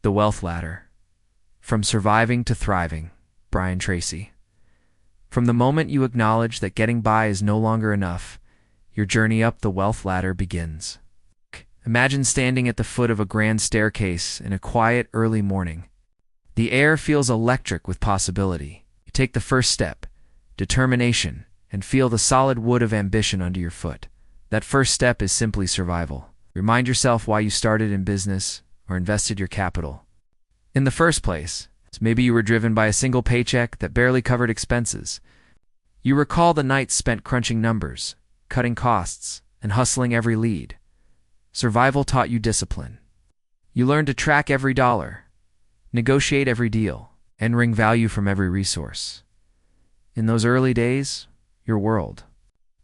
The Wealth Ladder. From Surviving to Thriving, Brian Tracy. From the moment you acknowledge that getting by is no longer enough, your journey up the wealth ladder begins. Imagine standing at the foot of a grand staircase in a quiet early morning. The air feels electric with possibility. You take the first step, determination, and feel the solid wood of ambition under your foot. That first step is simply survival. Remind yourself why you started in business or invested your capital. In the first place, maybe you were driven by a single paycheck that barely covered expenses. You recall the nights spent crunching numbers, cutting costs, and hustling every lead. Survival taught you discipline. You learned to track every dollar, negotiate every deal, and wring value from every resource. In those early days, your world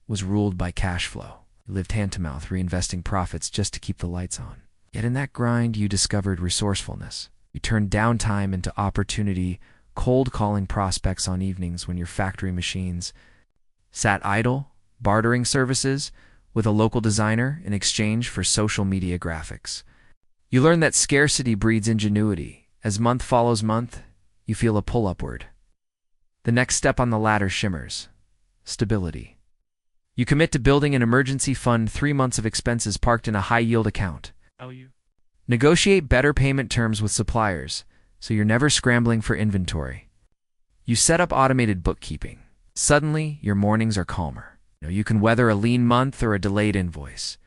was ruled by cash flow. You lived hand-to-mouth, reinvesting profits just to keep the lights on. Yet in that grind, you discovered resourcefulness. You turned downtime into opportunity, cold-calling prospects on evenings when your factory machines sat idle, bartering services with a local designer in exchange for social media graphics. You learn that scarcity breeds ingenuity. As month follows month, you feel a pull upward. The next step on the ladder shimmers: stability. You commit to building an emergency fund, 3 months of expenses parked in a high-yield account. Negotiate better payment terms with suppliers, so you're never scrambling for inventory. You set up automated bookkeeping. Suddenly, your mornings are calmer. You can weather a lean month or a delayed invoice.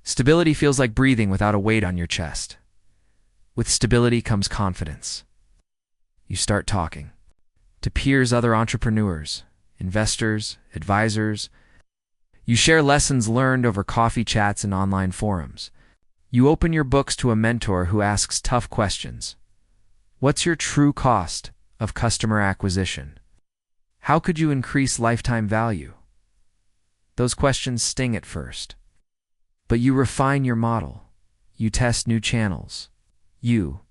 Stability feels like breathing without a weight on your chest. With stability comes confidence. You start talking to peers, other entrepreneurs, investors, advisors. You share lessons learned over coffee chats and online forums. You open your books to a mentor who asks tough questions. What's your true cost of customer acquisition? How could you increase lifetime value? Those questions sting at first. But you refine your model. You test new channels. You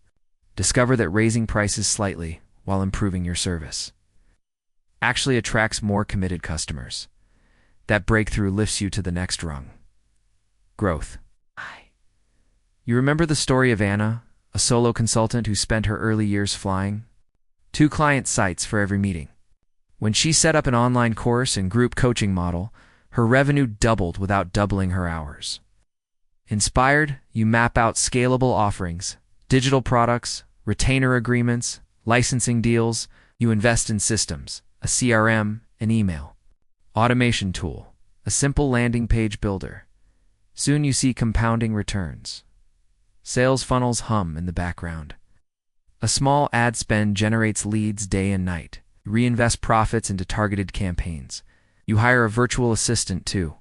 discover that raising prices slightly while improving your service actually attracts more committed customers. That breakthrough lifts you to the next rung. Growth. You remember the story of Anna, a solo consultant who spent her early years flying 2 client sites for every meeting. When she set up an online course and group coaching model, her revenue doubled without doubling her hours. Inspired, you map out scalable offerings, digital products, retainer agreements, licensing deals. You invest in systems, a CRM, an email automation tool, a simple landing page builder. Soon you see compounding returns. Sales funnels hum in the background. A small ad spend generates leads day and night. You reinvest profits into targeted campaigns. You hire a virtual assistant to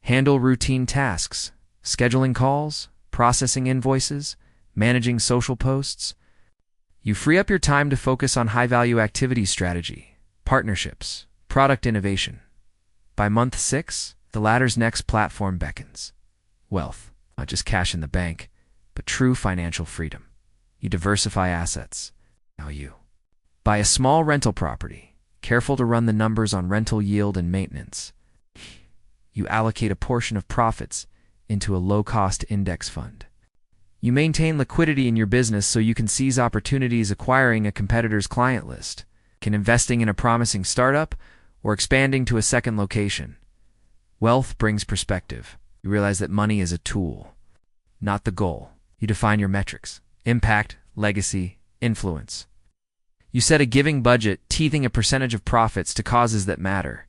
handle routine tasks, scheduling calls, processing invoices, managing social posts. You free up your time to focus on high-value activity strategy, partnerships, product innovation. By month 6, the ladder's next platform beckons. Wealth, not just cash in the bank, but true financial freedom. You diversify assets. Now you buy a small rental property, careful to run the numbers on rental yield and maintenance. You allocate a portion of profits into a low-cost index fund. You maintain liquidity in your business so you can seize opportunities, acquiring a competitor's client list, investing in a promising startup, or expanding to a second location. Wealth brings perspective. You realize that money is a tool, not the goal. You define your metrics: impact, legacy, influence. You set a giving budget, teething a percentage of profits to causes that matter.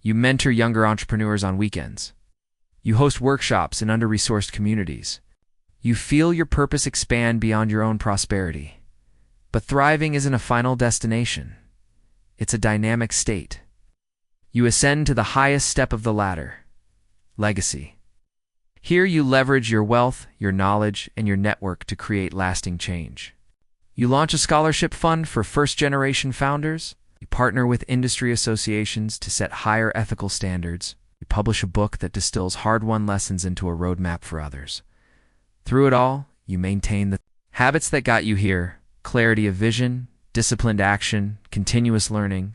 You mentor younger entrepreneurs on weekends. You host workshops in under-resourced communities. You feel your purpose expand beyond your own prosperity. But thriving isn't a final destination. It's a dynamic state. You ascend to the highest step of the ladder: legacy. Here you leverage your wealth, your knowledge, and your network to create lasting change. You launch a scholarship fund for first-generation founders. You partner with industry associations to set higher ethical standards. You publish a book that distills hard-won lessons into a roadmap for others. Through it all, you maintain the habits that got you here: clarity of vision, disciplined action, continuous learning.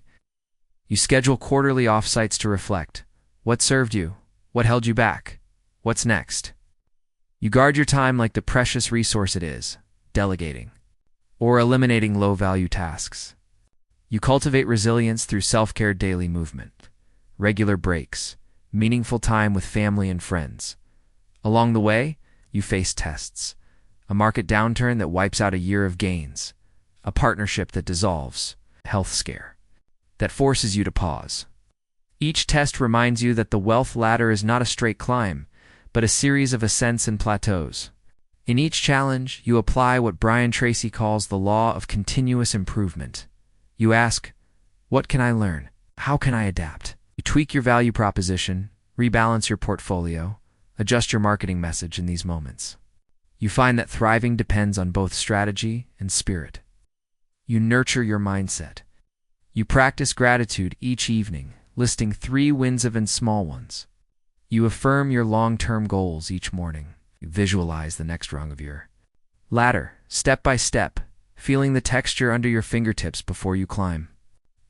You schedule quarterly offsites to reflect. What served you? What held you back? What's next? You guard your time like the precious resource it is, delegating, or eliminating low-value tasks. You cultivate resilience through self-care, daily movement, regular breaks, meaningful time with family and friends. Along the way, you face tests, a market downturn that wipes out a year of gains, a partnership that dissolves, a health scare that forces you to pause. Each test reminds you that the wealth ladder is not a straight climb, but a series of ascents and plateaus. In each challenge, you apply what Brian Tracy calls the law of continuous improvement. You ask, what can I learn? How can I adapt? You tweak your value proposition, rebalance your portfolio, adjust your marketing message in these moments. You find that thriving depends on both strategy and spirit. You nurture your mindset. You practice gratitude each evening, listing 3 wins and small ones. You affirm your long-term goals each morning. You visualize the next rung of your ladder, step by step, feeling the texture under your fingertips before you climb.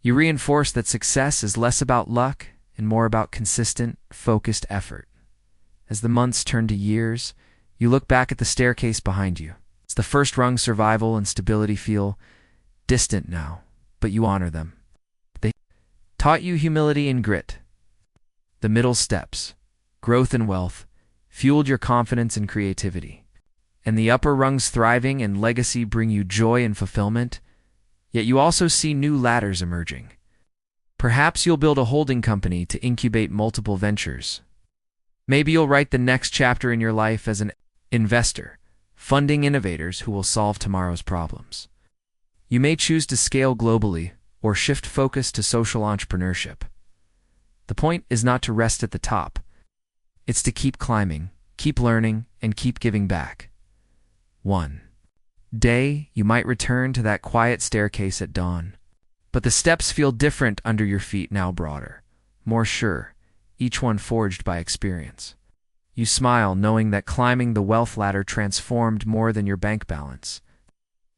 You reinforce that success is less about luck and more about consistent, focused effort. As the months turn to years, you look back at the staircase behind you. It's the first rung. Survival and stability feel distant now, but you honor them. They taught you humility and grit. The middle steps, growth and wealth, fueled your confidence and creativity. And the upper rungs, thriving and legacy, bring you joy and fulfillment, yet you also see new ladders emerging. Perhaps you'll build a holding company to incubate multiple ventures. Maybe you'll write the next chapter in your life as an investor, funding innovators who will solve tomorrow's problems. You may choose to scale globally or shift focus to social entrepreneurship. The point is not to rest at the top. It's to keep climbing, keep learning, and keep giving back. One day, you might return to that quiet staircase at dawn, but the steps feel different under your feet, now broader, more sure, each one forged by experience. You smile, knowing that climbing the wealth ladder transformed more than your bank balance.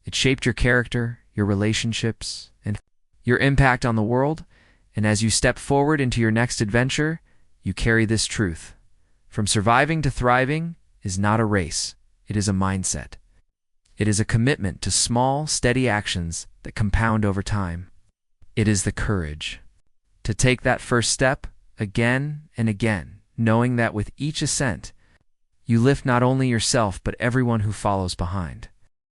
It shaped your character, your relationships, and your impact on the world, and as you step forward into your next adventure, you carry this truth. From surviving to thriving is not a race, it is a mindset. It is a commitment to small, steady actions that compound over time. It is the courage to take that first step again and again, knowing that with each ascent, you lift not only yourself but everyone who follows behind.